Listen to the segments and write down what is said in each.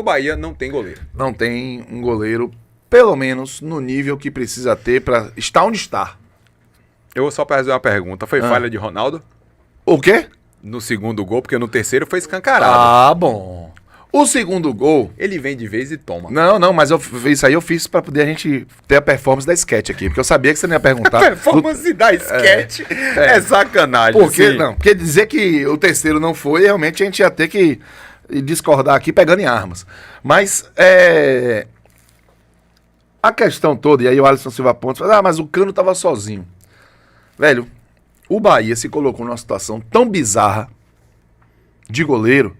Bahia não tem goleiro. Não tem um goleiro, pelo menos, no nível que precisa ter pra estar onde está. Eu vou só fazer uma pergunta. Foi falha de Ronaldo? O quê? No segundo gol, porque no terceiro foi escancarado. Ah, bom. O segundo gol... Ele vem de vez e toma. Não, mas isso aí eu fiz pra poder a gente ter a performance da sketch aqui, porque eu sabia que você não ia perguntar. Performance da sketch é sacanagem. Porque dizer que o terceiro não foi, realmente a gente ia ter que discordar aqui pegando em armas. Mas a questão toda, e aí o Alisson Silva Pontes fala, mas o Cano tava sozinho. Velho, o Bahia se colocou numa situação tão bizarra de goleiro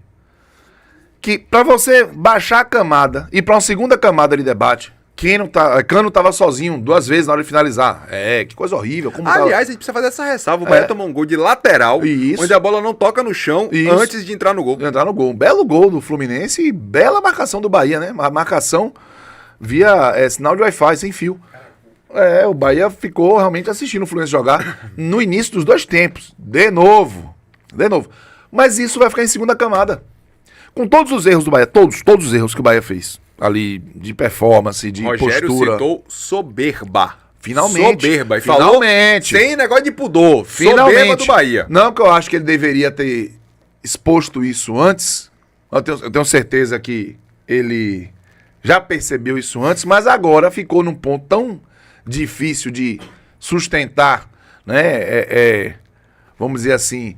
que pra você baixar a camada e pra uma segunda camada de debate, Cano tava sozinho 2 vezes na hora de finalizar. Que coisa horrível. Aliás, a gente precisa fazer essa ressalva. O Bahia tomou um gol de lateral, onde a bola não toca no chão antes de entrar no gol. Um belo gol do Fluminense e bela marcação do Bahia, né? A marcação via sinal de Wi-Fi, sem fio. O Bahia ficou realmente assistindo o Fluminense jogar no início dos 2 tempos. De novo. Mas isso vai ficar em segunda camada. Com todos os erros do Bahia, todos os erros que o Bahia fez. Ali, de performance, de Rogério postura. citou soberba. Finalmente. Soberba. E Finalmente. Falou sem negócio de pudor. Finalmente. Soberba do Bahia. Não que eu acho que ele deveria ter exposto isso antes. Eu tenho certeza que ele já percebeu isso antes, mas agora ficou num ponto tão difícil de sustentar, né? Vamos dizer assim,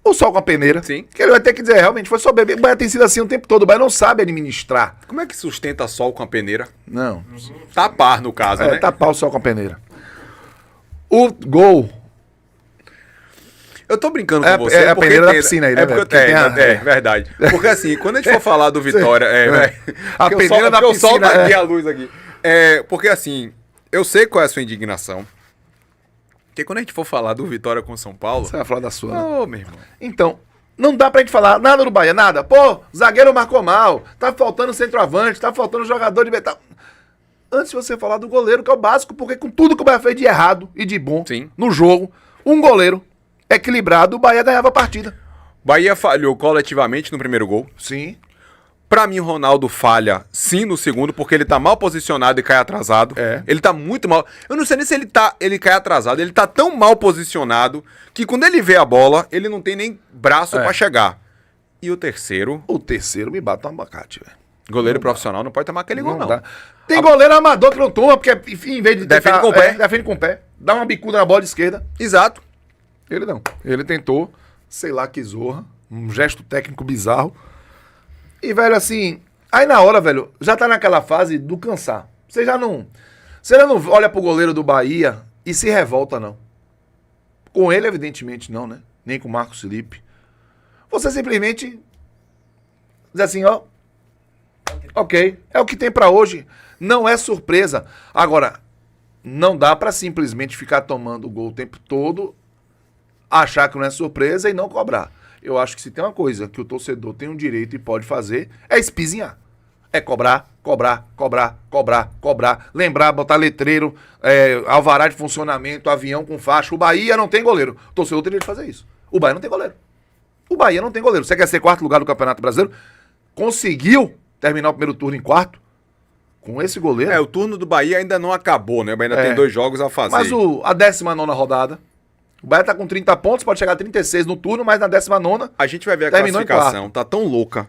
o sol com a peneira. Sim. Que ele vai ter que dizer, realmente, foi só beber. O Bahia tem sido assim o tempo todo. O Bahia não sabe administrar. Como é que sustenta sol com a peneira? Não. Tapar, no caso, né? Tapar o sol com a peneira. O gol... Eu tô brincando com você. É a peneira da piscina aí, né? Verdade. Porque assim, quando a gente for falar do Vitória... A peneira da piscina. O sol tá aqui, a luz aqui. Porque assim, eu sei qual é a sua indignação. Porque quando a gente for falar do Vitória com São Paulo... Você vai falar da sua, né? Ô, meu irmão. Então, não dá pra gente falar nada do Bahia, nada. Pô, zagueiro marcou mal, tá faltando centroavante, tá faltando jogador de metal. Antes de você falar do goleiro, que é o básico, porque com tudo que o Bahia fez de errado e de bom no jogo, um goleiro equilibrado, o Bahia ganhava a partida. Bahia falhou coletivamente no primeiro gol. Sim. Pra mim, o Ronaldo falha sim no segundo, porque ele tá mal posicionado e cai atrasado. Ele tá muito mal. Eu não sei nem se ele cai atrasado. Ele tá tão mal posicionado que quando ele vê a bola, ele não tem nem braço pra chegar. E o terceiro... O terceiro me bate um abacate, velho. Goleiro profissional não pode tomar aquele gol, não. Tem goleiro amador que não toma, porque em vez de defende com o pé. Defende com o pé. Dá uma bicuda na bola de esquerda. Exato. Ele não. Ele tentou, sei lá que zorra, um gesto técnico bizarro. E, velho, assim, aí na hora, velho, já tá naquela fase do cansar. Você já não olha pro goleiro do Bahia e se revolta, não. Com ele, evidentemente, não, né? Nem com o Marcos Felipe. Você simplesmente diz assim, ó, ok, é o que tem pra hoje. Não é surpresa. Agora, não dá pra simplesmente ficar tomando o gol o tempo todo, achar que não é surpresa e não cobrar. Eu acho que se tem uma coisa que o torcedor tem um direito e pode fazer, é espizinhar. É cobrar. Lembrar, botar letreiro, alvará de funcionamento, avião com faixa. O Bahia não tem goleiro. O torcedor teria de fazer isso. O Bahia não tem goleiro. Você quer ser 4º lugar do Campeonato Brasileiro? Conseguiu terminar o primeiro turno em 4º? Com esse goleiro? O turno do Bahia ainda não acabou, né? O Bahia ainda tem 2 jogos a fazer. Mas a 19ª rodada... O Bahia tá com 30 pontos, pode chegar a 36 no turno, mas na 19ª... A gente vai ver a classificação, tá tão louca,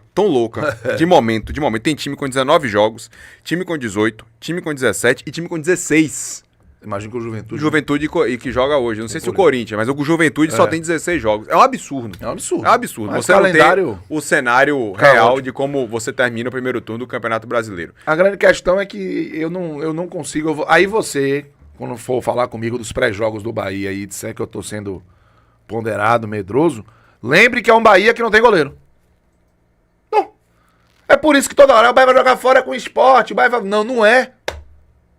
de momento. Tem time com 19 jogos, time com 18, time com 17 e time com 16. Imagina que o Juventude... Juventude que joga hoje, não sei se o Corinthians, mas o Juventude só tem 16 jogos. É um absurdo. Mas você calendário... não tem o cenário real de como você termina o primeiro turno do Campeonato Brasileiro. A grande questão é que eu não consigo... Aí você... Quando for falar comigo dos pré-jogos do Bahia e disser que eu tô sendo ponderado, medroso, lembre que é um Bahia que não tem goleiro. Não. É por isso que toda hora o Bahia vai jogar fora com o Sport. O Bahia vai... Não é.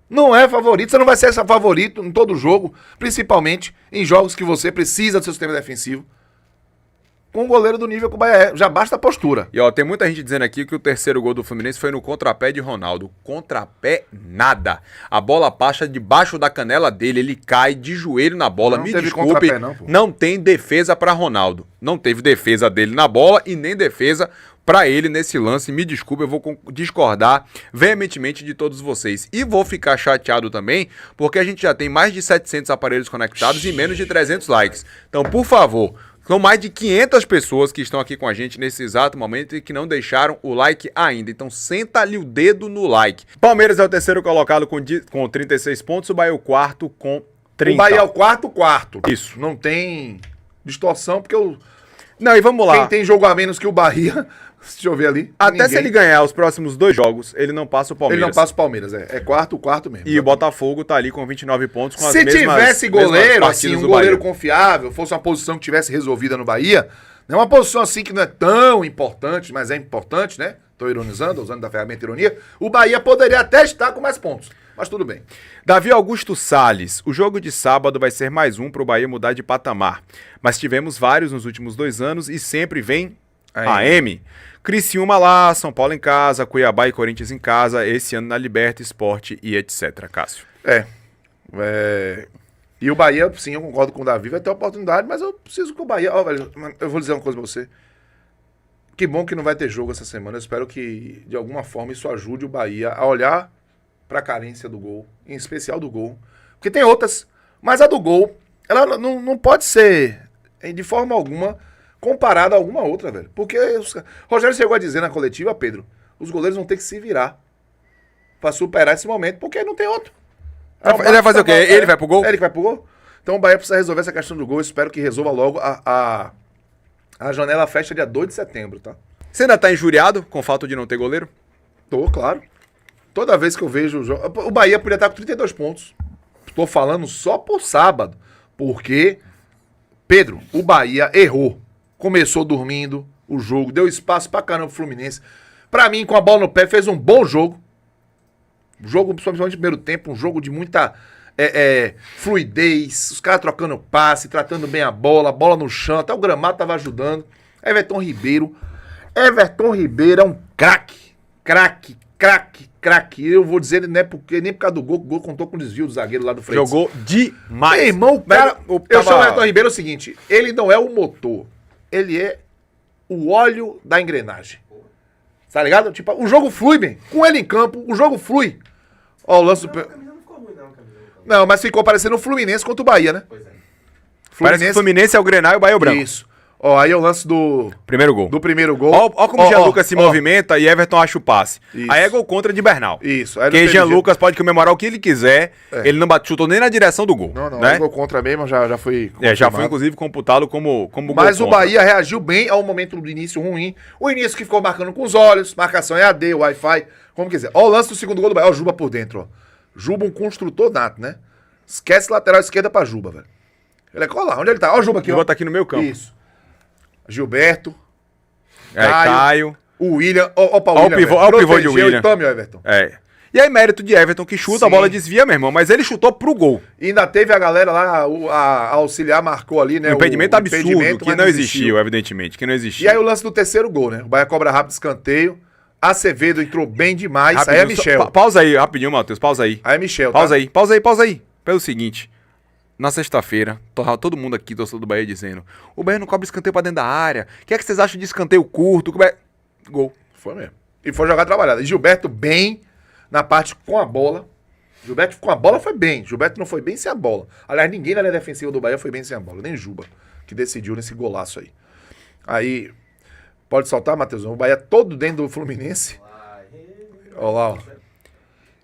Não é favorito. Você não vai ser essa favorito em todo jogo, principalmente em jogos que você precisa do seu sistema defensivo. Com um goleiro do nível que o Bahia é. Já basta a postura. E tem muita gente dizendo aqui que o terceiro gol do Fluminense foi no contrapé de Ronaldo. Contrapé, nada. A bola passa debaixo da canela dele, ele cai de joelho na bola. Não Me teve desculpe, contrapé, não, pô. Não tem defesa pra Ronaldo. Não teve defesa dele na bola e nem defesa pra ele nesse lance. Me desculpa, eu vou discordar veementemente de todos vocês. E vou ficar chateado também, porque a gente já tem mais de 700 aparelhos conectados e menos de 300 likes. Então, por favor, são mais de 500 pessoas que estão aqui com a gente nesse exato momento e que não deixaram o like ainda. Então, senta ali o dedo no like. Palmeiras é o terceiro colocado com 36 pontos, o Bahia é o quarto com 30. O Bahia é o quarto. Isso. Não tem distorção, porque o... Não, e vamos lá. Quem tem jogo a menos que o Bahia, deixa eu ver ali. Até se ele ganhar os próximos 2 jogos, ele não passa o Palmeiras. Ele não passa o Palmeiras, é quarto mesmo. E o Botafogo tá ali com 29 pontos com as Se mesmas tivesse goleiro, mesmas assim, partidas um do goleiro Bahia. confiável, fosse uma posição que tivesse resolvida no Bahia, não é uma posição assim que não é tão importante, mas é importante, né? Tô ironizando, usando da ferramenta ironia. O Bahia poderia até estar com mais pontos, mas tudo bem. Davi Augusto Salles, o jogo de sábado vai ser mais um pro Bahia mudar de patamar. Mas tivemos vários nos últimos 2 anos e sempre vem AM. Criciúma lá, São Paulo em casa, Cuiabá e Corinthians em casa, esse ano na Liberta, Sport e etc, Cássio. E o Bahia, sim, eu concordo com o Davi, vai ter oportunidade, mas eu preciso que o Bahia... Ó, velho, eu vou dizer uma coisa pra você. Que bom que não vai ter jogo essa semana. Eu espero que, de alguma forma, isso ajude o Bahia a olhar pra carência do gol, em especial do gol. Porque tem outras, mas a do gol, ela não pode ser, de forma alguma, comparada a alguma outra, velho. Porque Rogério chegou a dizer na coletiva, Pedro, os goleiros vão ter que se virar pra superar esse momento, porque não tem outro. Ele vai fazer o quê? Ele vai pro gol? Ele que vai pro gol? Então o Bahia precisa resolver essa questão do gol. Eu espero que resolva logo. A janela fecha dia 2 de setembro, tá? Você ainda tá injuriado com o fato de não ter goleiro? Tô, claro. Toda vez que eu vejo o jogo... O Bahia podia estar com 32 pontos. Tô falando só por sábado. Porque, Pedro, o Bahia errou. Começou dormindo o jogo, deu espaço pra caramba pro Fluminense. Pra mim, com a bola no pé, fez um bom jogo. Jogo, principalmente no primeiro tempo, um jogo de muita fluidez, os caras trocando passe, tratando bem a bola no chão, até o gramado tava ajudando. Everton Ribeiro é um craque. Eu vou dizer, não é porque, nem por causa do gol, que o gol contou com o desvio do zagueiro lá do Freitas. Jogou demais. Meu irmão, o cara, eu chamo o Everton Ribeiro o seguinte, ele não é o motor, ele é o óleo da engrenagem. Tá ligado? Tipo, o jogo flui, bem. Com ele em campo, o jogo flui. Ó, o lance do... Não, mas ficou parecendo o Fluminense contra o Bahia, né? Pois é. Parece que o Fluminense é o Grená e o Bahia é o branco. Isso. Ó, aí é o lance do primeiro gol. primeiro gol. Ó como o Jean Lucas se movimenta e Everton acha o passe. Isso. Aí é gol contra de Bernal. Isso. Aí Porque Jean Lucas pode comemorar o que ele quiser, ele não chutou nem na direção do gol. Não, né? é gol contra mesmo, já foi... Já foi inclusive computado como gol Mas o contra. Bahia reagiu bem ao momento do início ruim. O início que ficou marcando com os olhos, marcação EAD, Wi-Fi, como quiser. Ó o lance do segundo gol do Bahia, ó o Juba por dentro, ó. Juba um construtor nato, né? Esquece lateral esquerda pra Juba, velho. Ele é colar, onde ele tá? Ó o Juba aqui, ó. Juba tá aqui no meio campo. Isso. Gilberto, Caio. o William, ó o Ó o pivô de Protegeu William. e tome, ó, Everton. E aí mérito de Everton que chuta, Sim. a bola desvia, meu irmão, mas ele chutou pro gol. E ainda teve a galera lá, a auxiliar marcou ali, né? Um impedimento absurdo, impedimento, que mas não existiu, evidentemente, que não existiu. E aí o lance do terceiro gol, né? O Bahia cobra rápido escanteio. Acevedo entrou bem demais. Rapidinho, Aí é Michel. Pausa aí, rapidinho, Matheus, pausa aí. Aí é Michel, Pausa aí. Pelo seguinte, na sexta-feira, todo mundo aqui, torcedor do Bahia, dizendo, o Bahia não cobra escanteio pra dentro da área. O que é que vocês acham de escanteio curto? Gol. Foi mesmo. E foi jogar trabalhado. E Gilberto bem na parte com a bola. Gilberto com a bola foi bem. Gilberto não foi bem sem a bola. Aliás, ninguém na linha defensiva do Bahia foi bem sem a bola. Nem Juba, que decidiu nesse golaço aí. Aí, pode soltar, Matheus? O Bahia todo dentro do Fluminense. Olha lá, ó.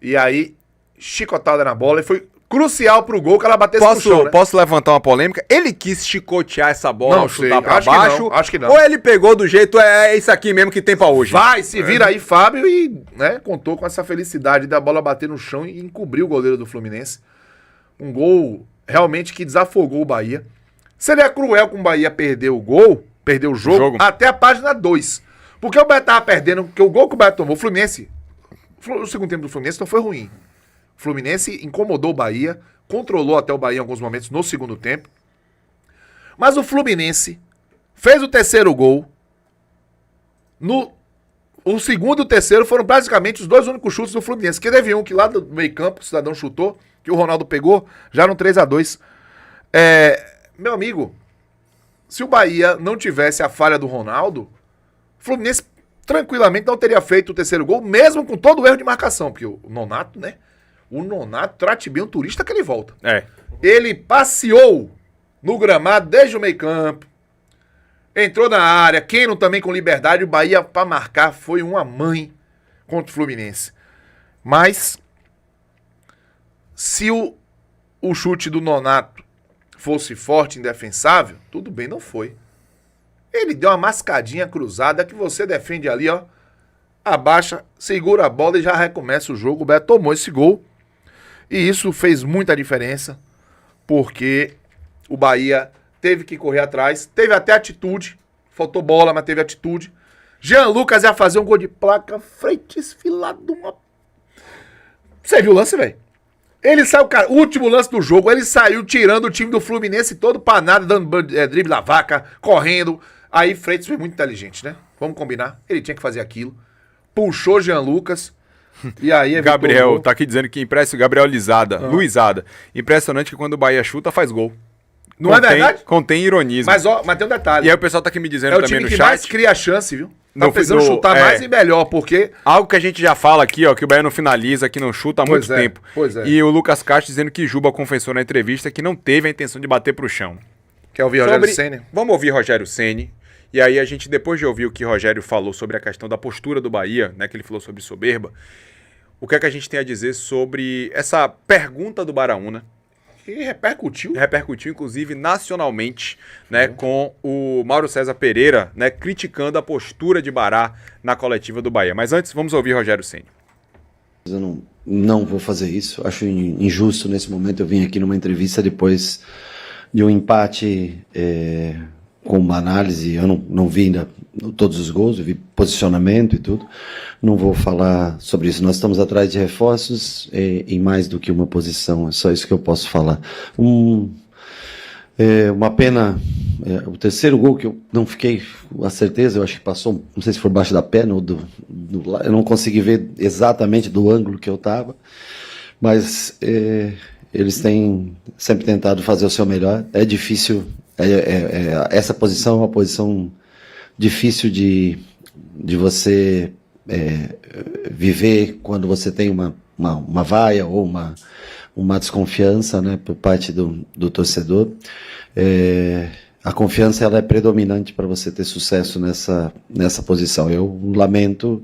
E aí, chicotada na bola. E foi crucial pro gol que ela batesse no chão, né? Posso levantar uma polêmica? Ele quis chicotear essa bola Não ao chutar sei, pra acho que baixo? não, acho que não. Ou ele pegou do jeito, é isso aqui mesmo que tem pra hoje? Vai, se vira aí, Fábio, e né, contou com essa felicidade da bola bater no chão e encobrir o goleiro do Fluminense. Um gol realmente que desafogou o Bahia. Seria cruel com o Bahia perder o gol, perder o jogo, até a página 2. Porque o Bahia tava perdendo, porque o gol que o Bahia tomou, o Fluminense, o segundo tempo do Fluminense não foi ruim. O Fluminense incomodou o Bahia, controlou até o Bahia em alguns momentos no segundo tempo. Mas o Fluminense fez o terceiro gol. O segundo e o terceiro foram praticamente os dois únicos chutes do Fluminense. Que teve um que lá do meio campo, o cidadão chutou, que o Ronaldo pegou, já no 3-2. Meu amigo, se o Bahia não tivesse a falha do Ronaldo, o Fluminense tranquilamente não teria feito o terceiro gol, mesmo com todo o erro de marcação, porque o Nonato, né? O Nonato trate bem o turista que ele volta. Ele passeou no gramado desde o meio-campo, entrou na área, Keno também com liberdade, o Bahia pra marcar foi uma mãe contra o Fluminense. Mas, se o chute do Nonato fosse forte, indefensável, tudo bem, não foi. Ele deu uma mascadinha cruzada que você defende ali, ó, abaixa, segura a bola e já recomeça o jogo. O Bahia tomou esse gol e isso fez muita diferença, porque o Bahia teve que correr atrás, teve até atitude, faltou bola, mas teve atitude. Jean Lucas ia fazer um gol de placa, frente esfilado, uma... Você viu o lance, velho? Ele saiu, cara, o último lance do jogo, ele saiu tirando o time do Fluminense todo pra nada, dando drible da vaca, correndo. Aí Freitas foi muito inteligente, né? Vamos combinar. Ele tinha que fazer aquilo. Puxou Jean Lucas. E aí Gabriel, tá aqui dizendo que impressionante. Gabriel Luizada. Impressionante que quando o Bahia chuta, faz gol. Não é verdade? Contém ironismo. Mas tem um detalhe. E aí o pessoal tá aqui me dizendo também no chat. É o time que mais cria chance, viu? Tá precisando chutar mais e melhor, porque... Algo que a gente já fala aqui, ó, que o Bahia não finaliza, que não chuta há muito tempo. Pois é. E o Lucas Castro dizendo que Juba confessou na entrevista que não teve a intenção de bater pro chão. Quer ouvir Rogério Ceni? Vamos ouvir Rogério Ceni. E aí a gente, depois de ouvir o que Rogério falou sobre a questão da postura do Bahia, né, que ele falou sobre soberba, o que é que a gente tem a dizer sobre essa pergunta do Baraúna? Que repercutiu. Repercutiu, inclusive, nacionalmente, né, com o Mauro César Pereira, né, criticando a postura de Bará na coletiva do Bahia. Mas antes, vamos ouvir Rogério Ceni. Eu não vou fazer isso. Acho injusto nesse momento. Eu vim aqui numa entrevista depois de um empate com uma análise. Eu não vi ainda todos os gols, eu vi posicionamento e tudo. Não vou falar sobre isso. Nós estamos atrás de reforços em mais do que uma posição. É só isso que eu posso falar. Uma pena, o terceiro gol que eu não fiquei a certeza, eu acho que passou, não sei se foi baixo da perna ou eu não consegui ver exatamente do ângulo que eu estava, mas eles têm sempre tentado fazer o seu melhor. É difícil, essa posição é uma posição difícil de você viver quando você tem uma vaia ou uma desconfiança, né, por parte do torcedor. A confiança ela é predominante para você ter sucesso nessa posição. Eu lamento,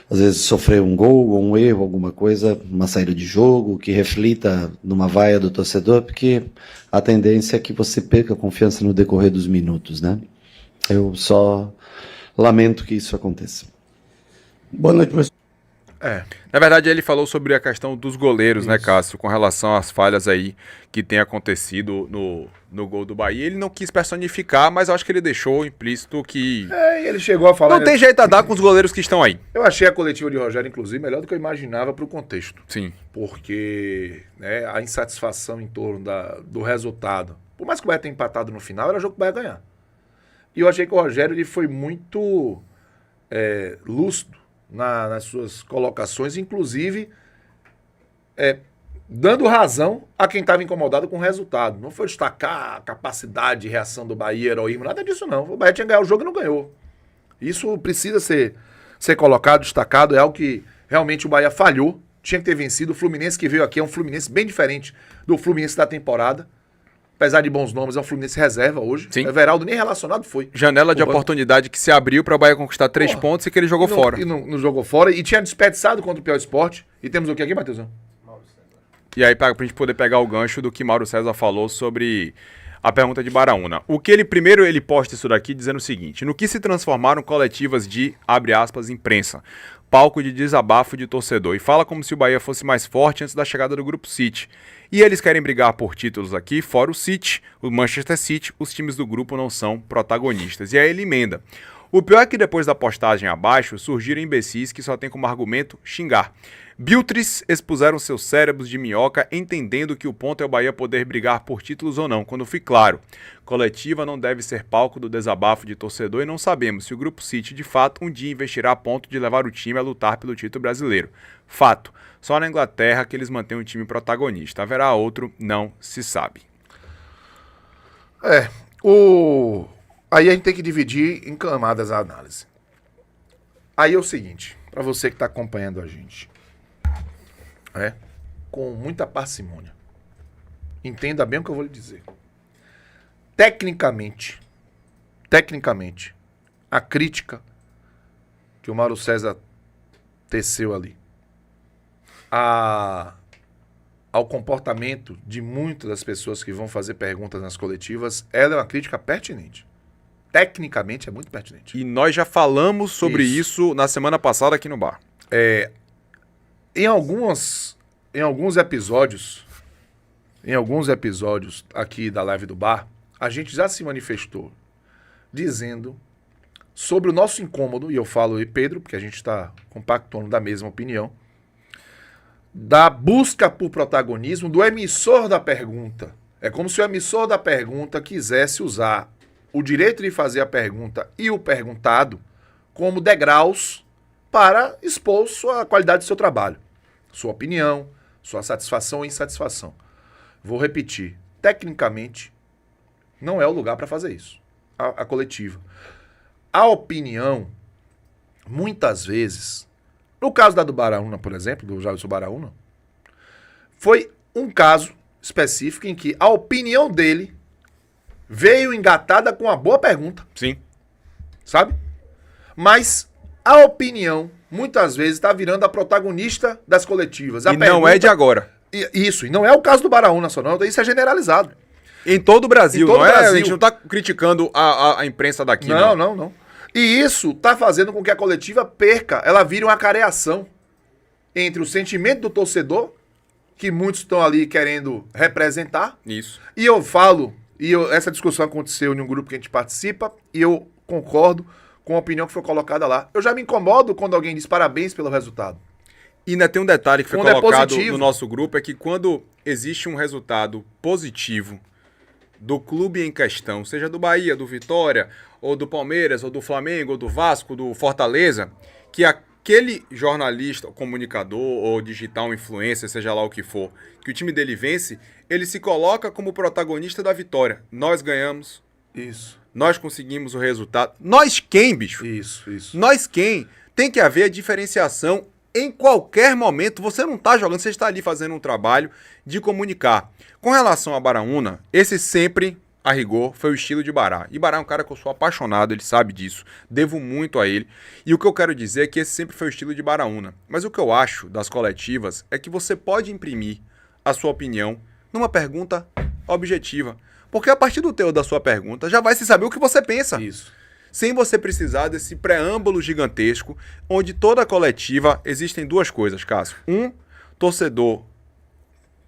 às vezes, sofrer um gol, ou um erro, alguma coisa, uma saída de jogo, que reflita numa vaia do torcedor, porque a tendência é que você perca a confiança no decorrer dos minutos, né? Eu só lamento que isso aconteça. Boa noite, professor. Na verdade, ele falou sobre a questão dos goleiros, né, Cássio, com relação às falhas aí que tem acontecido no gol do Bahia. Ele não quis personificar, mas eu acho que ele deixou implícito que... ele chegou a falar... Não tem jeito a dar com os goleiros que estão aí. Eu achei a coletiva de Rogério, inclusive, melhor do que eu imaginava pro contexto. Sim. Porque a insatisfação em torno do resultado, por mais que o Bahia tenha empatado no final, era jogo que o Bahia ia ganhar. E eu achei que o Rogério ele foi muito lúcido nas suas colocações, inclusive dando razão a quem estava incomodado com o resultado. Não foi destacar a capacidade de reação do Bahia, heroísmo, nada disso não. O Bahia tinha que ganhar o jogo e não ganhou. Isso precisa ser colocado, destacado, é algo que realmente o Bahia falhou, tinha que ter vencido. O Fluminense que veio aqui é um Fluminense bem diferente do Fluminense da temporada. Apesar de bons nomes, é um Fluminense reserva hoje. Sim. Everaldo nem relacionado foi. Janela de oportunidade que se abriu para o Bahia conquistar 3 pontos e que ele jogou fora. E não jogou fora. E tinha desperdiçado contra o Piauí Sport. E temos o que aqui, Matheusão? E aí, pra gente poder pegar o gancho do que Mauro César falou sobre a pergunta de Baraúna. O que ele posta isso daqui dizendo o seguinte: no que se transformaram coletivas de, abre aspas, imprensa, palco de desabafo de torcedor, e fala como se o Bahia fosse mais forte antes da chegada do Grupo City. E eles querem brigar por títulos aqui, fora o City, o Manchester City, os times do grupo não são protagonistas. E aí ele emenda: o pior é que depois da postagem abaixo, surgiram imbecis que só tem como argumento xingar. Biltres expuseram seus cérebros de minhoca, entendendo que o ponto é o Bahia poder brigar por títulos ou não, quando fui claro. Coletiva não deve ser palco do desabafo de torcedor e não sabemos se o Grupo City de fato um dia investirá a ponto de levar o time a lutar pelo título brasileiro. Fato, só na Inglaterra que eles mantêm um time protagonista. Haverá outro, não se sabe. Aí a gente tem que dividir em camadas a análise. Aí é o seguinte, para você que está acompanhando a gente, com muita parcimônia, entenda bem o que eu vou lhe dizer. Tecnicamente, a crítica que o Mauro César teceu ali ao comportamento de muitas das pessoas que vão fazer perguntas nas coletivas, ela é uma crítica pertinente. Tecnicamente é muito pertinente. E nós já falamos sobre isso na semana passada aqui no bar. Em alguns episódios aqui da live do bar, a gente já se manifestou dizendo sobre o nosso incômodo, e eu falo e Pedro, porque a gente está compactuando da mesma opinião, da busca por protagonismo do emissor da pergunta. É como se o emissor da pergunta quisesse usar o direito de fazer a pergunta e o perguntado como degraus para expor a qualidade do seu trabalho, sua opinião, sua satisfação ou insatisfação. Vou repetir, tecnicamente, não é o lugar para fazer isso, a coletiva. A opinião, muitas vezes, no caso da do Baraúna, por exemplo, do Jailson Baraúna, foi um caso específico em que a opinião dele veio engatada com uma boa pergunta. Sim. Sabe? Mas a opinião, muitas vezes, está virando a protagonista das coletivas. E não é de agora. Isso, e não é o caso do Baraúna só, não. Isso é generalizado. Em todo o Brasil, Em todo não o é? Brasil. A gente não está criticando a imprensa daqui, não. Não. E isso está fazendo com que a coletiva perca, ela vire uma careação entre o sentimento do torcedor, que muitos estão ali querendo representar. Isso. E eu falo, essa discussão aconteceu em um grupo que a gente participa, e eu concordo com a opinião que foi colocada lá. Eu já me incomodo quando alguém diz parabéns pelo resultado. E ainda tem um detalhe que foi Quando é colocado positivo. no nosso grupo, é que quando existe um resultado positivo do clube em questão, seja do Bahia, do Vitória, ou do Palmeiras, ou do Flamengo, ou do Vasco, do Fortaleza, que aquele jornalista, comunicador, ou digital influencer, seja lá o que for, que o time dele vence, ele se coloca como protagonista da vitória. Nós ganhamos, Isso. nós conseguimos o resultado. Nós quem, bicho? Isso. Nós quem? Tem que haver a diferenciação em qualquer momento. Você não está jogando, você está ali fazendo um trabalho de comunicar. Com relação a Baraúna, esse sempre, a rigor, foi o estilo de Bará. E Bará é um cara que eu sou apaixonado, ele sabe disso, devo muito a ele. E o que eu quero dizer é que esse sempre foi o estilo de Baraúna. Mas o que eu acho das coletivas é que você pode imprimir a sua opinião numa pergunta objetiva. Porque a partir do teor da sua pergunta, já vai se saber o que você pensa. Isso. Sem você precisar desse preâmbulo gigantesco, onde toda coletiva existem duas coisas, Cássio. Um, torcedor,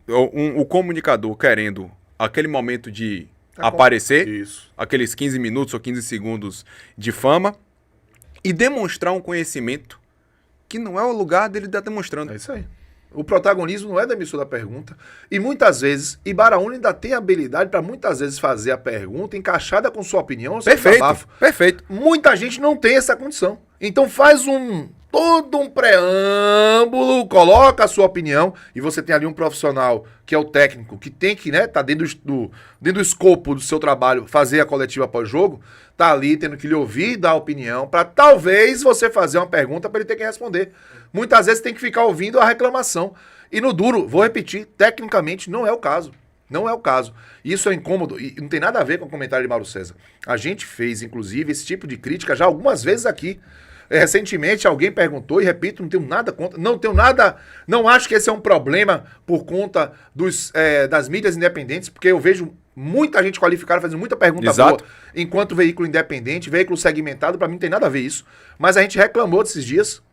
o comunicador querendo aquele momento de aparecer, Isso. aqueles 15 minutos ou 15 segundos de fama, e demonstrar um conhecimento que não é o lugar dele estar demonstrando. É isso aí. O protagonismo não é da emissora da pergunta. E muitas vezes, Baraúna ainda tem habilidade para muitas vezes fazer a pergunta encaixada com sua opinião. Ou seu desabafo. Perfeito. Muita gente não tem essa condição. Então faz todo um preâmbulo, coloca a sua opinião, e você tem ali um profissional que é o técnico, que tem que, tá dentro do escopo do seu trabalho, fazer a coletiva pós-jogo, tá ali tendo que lhe ouvir, dar a opinião, para talvez você fazer uma pergunta para ele ter que responder. Muitas vezes tem que ficar ouvindo a reclamação. E no duro, vou repetir, tecnicamente não é o caso. Não é o caso. Isso é incômodo e não tem nada a ver com o comentário de Mauro César. A gente fez, inclusive, esse tipo de crítica já algumas vezes aqui. Recentemente alguém perguntou, e repito, não tenho nada contra, não acho que esse é um problema por conta das mídias independentes, porque eu vejo muita gente qualificada fazendo muita pergunta Exato. boa, enquanto veículo independente, veículo segmentado, para mim não tem nada a ver isso. Mas a gente reclamou desses dias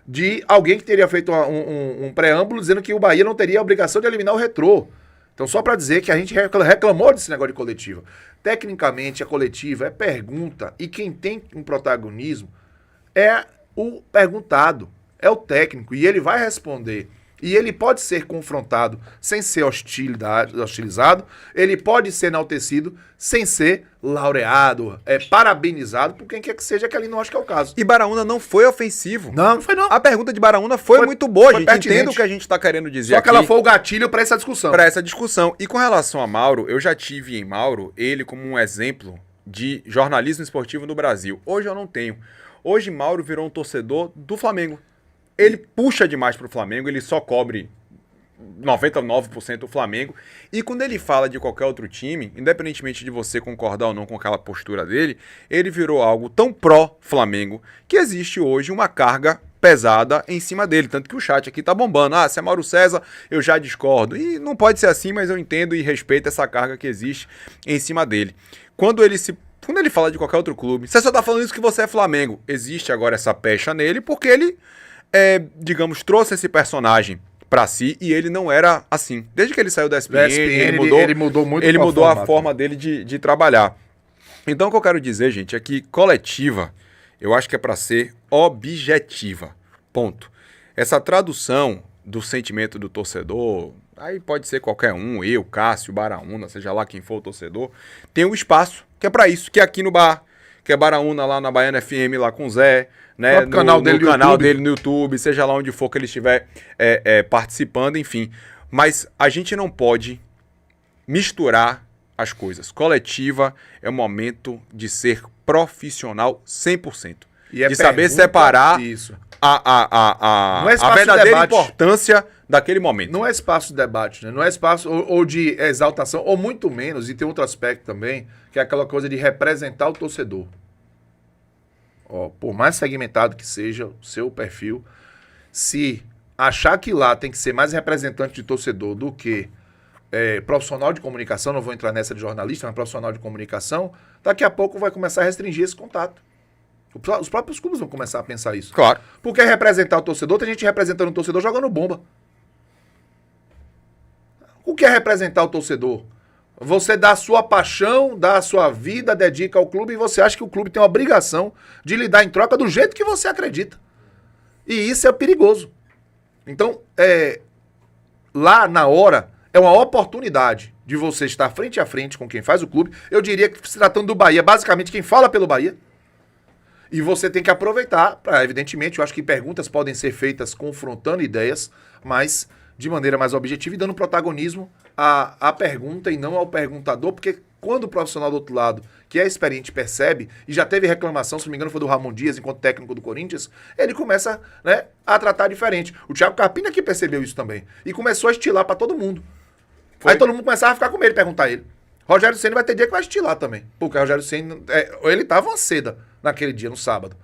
de alguém que teria feito um preâmbulo dizendo que o Bahia não teria a obrigação de eliminar o Retrô. Então, só para dizer que a gente reclamou desse negócio de coletiva. Tecnicamente, a coletiva é pergunta, e quem tem um protagonismo é o perguntado, é o técnico, e ele vai responder. E ele pode ser confrontado sem ser hostilizado, ele pode ser enaltecido sem ser laureado, parabenizado por quem quer que seja, que ali não acho que é o caso. E Baraúna não foi ofensivo. Não foi não. A pergunta de Baraúna foi muito boa, foi gente. pertinente. Entenda o que a gente está querendo dizer Só aqui. que ela foi o gatilho para essa discussão. Para essa discussão. E com relação a Mauro, eu já tive em Mauro ele como um exemplo de jornalismo esportivo no Brasil. Hoje eu não tenho. Hoje Mauro virou um torcedor do Flamengo. Ele puxa demais pro Flamengo, ele só cobre 99% do Flamengo. E quando ele fala de qualquer outro time, independentemente de você concordar ou não com aquela postura dele, ele virou algo tão pró-Flamengo que existe hoje uma carga pesada em cima dele. Tanto que o chat aqui tá bombando. Ah, se é Mauro César, eu já discordo. E não pode ser assim, mas eu entendo e respeito essa carga que existe em cima dele. Quando ele fala de qualquer outro clube, você só tá falando isso que você é Flamengo. Existe agora essa pecha nele porque ele, digamos, trouxe esse personagem pra si e ele não era assim. Desde que ele saiu da ESPN, ele mudou muito. Ele mudou a forma dele de trabalhar. Então o que eu quero dizer, gente, é que coletiva, eu acho que é pra ser objetiva. Ponto. Essa tradução do sentimento do torcedor, aí pode ser qualquer um, eu, Cássio, Baraúna, seja lá quem for o torcedor, tem um espaço que é pra isso, que é aqui no bar, que é Baraúna lá na Baiana FM, lá com o Zé, né, no canal dele no YouTube, seja lá onde for que ele estiver participando, enfim. Mas a gente não pode misturar as coisas. Coletiva é o momento de ser profissional 100%. E de saber separar isso. a espaço de verdadeira debate. Importância daquele momento. Não é espaço de debate, né? Não é espaço ou de exaltação, ou muito menos, e tem outro aspecto também, que é aquela coisa de representar o torcedor. Ó, por mais segmentado que seja o seu perfil, se achar que lá tem que ser mais representante de torcedor do que profissional de comunicação, não vou entrar nessa de jornalista, mas profissional de comunicação, daqui a pouco vai começar a restringir esse contato. Os próprios clubes vão começar a pensar isso. Claro. Porque representar o torcedor, tem gente representando o torcedor jogando bomba. O que é representar o torcedor? Você dá a sua paixão, dá a sua vida, dedica ao clube e você acha que o clube tem a obrigação de lhe dar em troca do jeito que você acredita. E isso é perigoso. Então, lá na hora, é uma oportunidade de você estar frente a frente com quem faz o clube. Eu diria que se tratando do Bahia, basicamente quem fala pelo Bahia. E você tem que aproveitar, evidentemente, eu acho que perguntas podem ser feitas confrontando ideias, mas de maneira mais objetiva e dando protagonismo à pergunta e não ao perguntador, porque quando o profissional do outro lado, que é experiente, percebe, e já teve reclamação, se não me engano foi do Ramon Dias, enquanto técnico do Corinthians, ele começa, né, a tratar diferente. O Thiago Carpina que percebeu isso também, e começou a estilar para todo mundo. Aí todo mundo começava a ficar com medo de perguntar a ele. Rogério Ceni vai ter dia que vai estilar também, porque o Rogério Ceni, ele tava uma seda naquele dia, no sábado,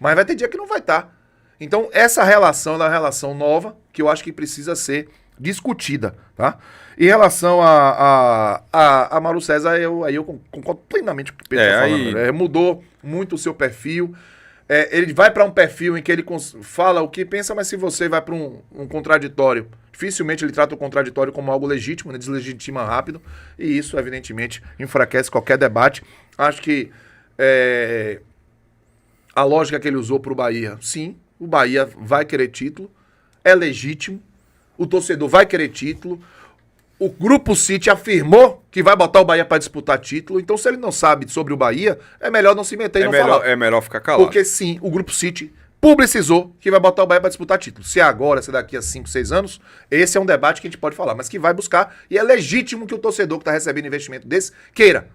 mas vai ter dia que não vai estar. Então, essa relação é uma relação nova que eu acho que precisa ser discutida, tá? Em relação a Mauro César, eu concordo plenamente com o que o Pedro está falando. Mudou muito o seu perfil. Ele vai para um perfil em que ele fala o que pensa, mas se você vai para um contraditório, dificilmente ele trata o contraditório como algo legítimo, né? Deslegitima rápido, e isso, evidentemente, enfraquece qualquer debate. Acho que a lógica que ele usou para o Bahia, sim, o Bahia vai querer título, é legítimo, o torcedor vai querer título, o Grupo City afirmou que vai botar o Bahia para disputar título, então se ele não sabe sobre o Bahia, é melhor não se meter e não falar. É melhor ficar calado. Porque sim, o Grupo City publicizou que vai botar o Bahia para disputar título. Se é agora, se é daqui a 5, 6 anos, esse é um debate que a gente pode falar, mas que vai buscar, e é legítimo que o torcedor que está recebendo investimento desse queira.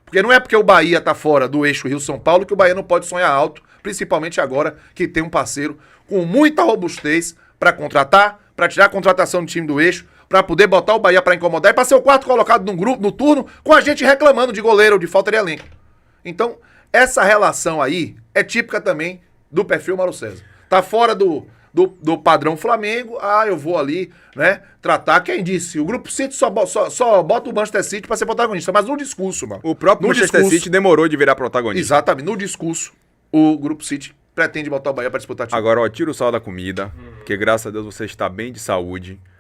Porque não é porque o Bahia está fora do eixo Rio-São Paulo que o Bahia não pode sonhar alto, principalmente agora que tem um parceiro com muita robustez para contratar, para tirar a contratação do time do eixo, para poder botar o Bahia para incomodar e para ser o quarto colocado no grupo, no turno, com a gente reclamando de goleiro, de falta de elenco. Então, essa relação aí é típica também do perfil Mauro César. Tá fora do padrão Flamengo, eu vou ali, né, tratar. Quem disse? O Grupo City só bota o Manchester City para ser protagonista, mas no discurso, mano. O próprio Manchester City demorou de virar protagonista. Exatamente, no discurso, o Grupo City pretende botar o Bahia para disputar título. Agora, tira o sal da comida, porque graças a Deus você está bem de saúde.